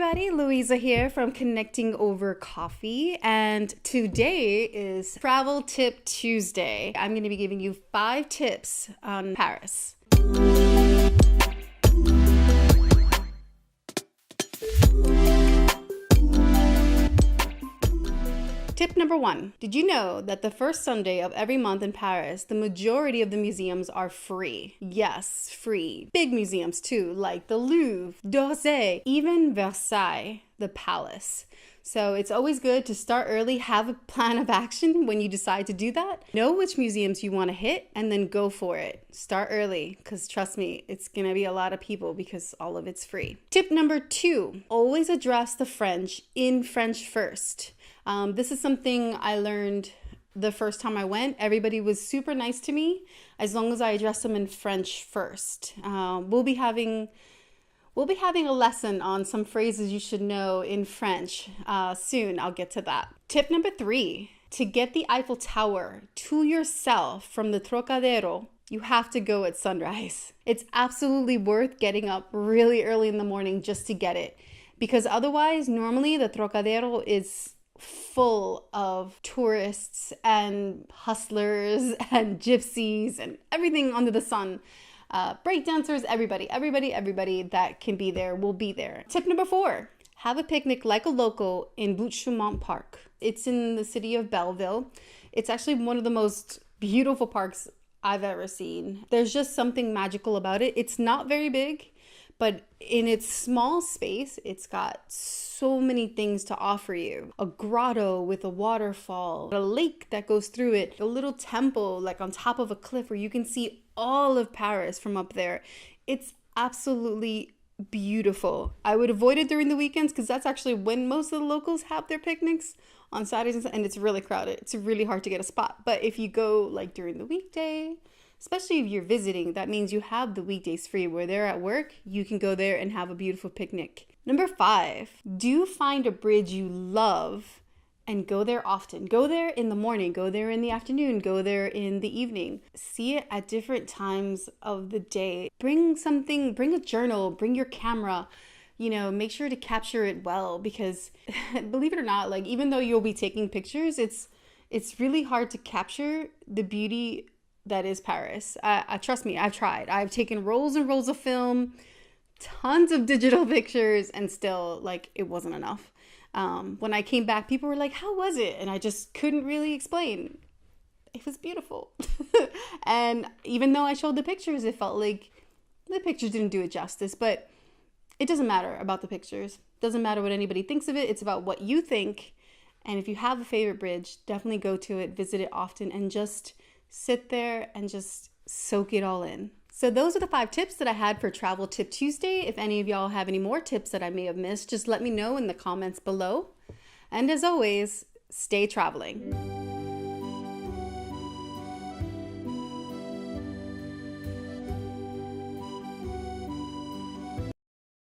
everybody, Louisa here from Connecting Over Coffee, and today is Travel Tip Tuesday. I'm going to be giving you 5 tips on Paris. Tip number 1. Did you know that the first Sunday of every month in Paris, the majority of the museums are free? Yes, free. Big museums too, like the Louvre, d'Orsay, even Versailles, the palace. So it's always good to start early, have a plan of action when you decide to do that. Know which museums you want to hit and then go for it. Start early because trust me, it's going to be a lot of people because all of it's free. Tip number 2, always address the French in French first. This is something I learned the first time I went. Everybody was super nice to me as long as I addressed them in French first. We'll be having a lesson on some phrases you should know in French soon. I'll get to that. Tip number 3, to get the Eiffel Tower to yourself from the Trocadéro, you have to go at sunrise. It's absolutely worth getting up really early in the morning just to get it, because otherwise, normally the Trocadéro is full of tourists and hustlers and gypsies and everything under the sun. Breakdancers, everybody that can be there will be there. Tip number 4, have a picnic like a local in Buttes-Chaumont Parc. It's in the city of Belleville. It's actually one of the most beautiful parks I've ever seen. There's just something magical about it. It's not very big, but in its small space, it's got so many things to offer you. A grotto with a waterfall, a lake that goes through it, a little temple like on top of a cliff where you can see all of Paris from up there. It's absolutely beautiful. I would avoid it during the weekends because that's actually when most of the locals have their picnics, on Saturdays, and it's really crowded. It's really hard to get a spot. But if you go like during the weekday, especially if you're visiting, that means you have the weekdays free. Where they're at work, you can go there and have a beautiful picnic. Number 5, do find a bridge you love and go there often. Go there in the morning, go there in the afternoon, go there in the evening. See it at different times of the day. Bring something, bring a journal, bring your camera. Make sure to capture it well, because believe it or not, like even though you'll be taking pictures, it's really hard to capture the beauty that is Paris. Trust me, I've tried. I've taken rolls and rolls of film, tons of digital pictures, and still it wasn't enough. When I came back, people were like, how was it? And I just couldn't really explain. It was beautiful. And even though I showed the pictures, it felt like the pictures didn't do it justice, but it doesn't matter about the pictures. It doesn't matter what anybody thinks of it. It's about what you think. And if you have a favorite bridge, definitely go to it, visit it often, and just sit there and just soak it all in. So those are the 5 tips that I had for Travel Tip Tuesday. If any of y'all have any more tips that I may have missed, just let me know in the comments below. And as always, stay traveling.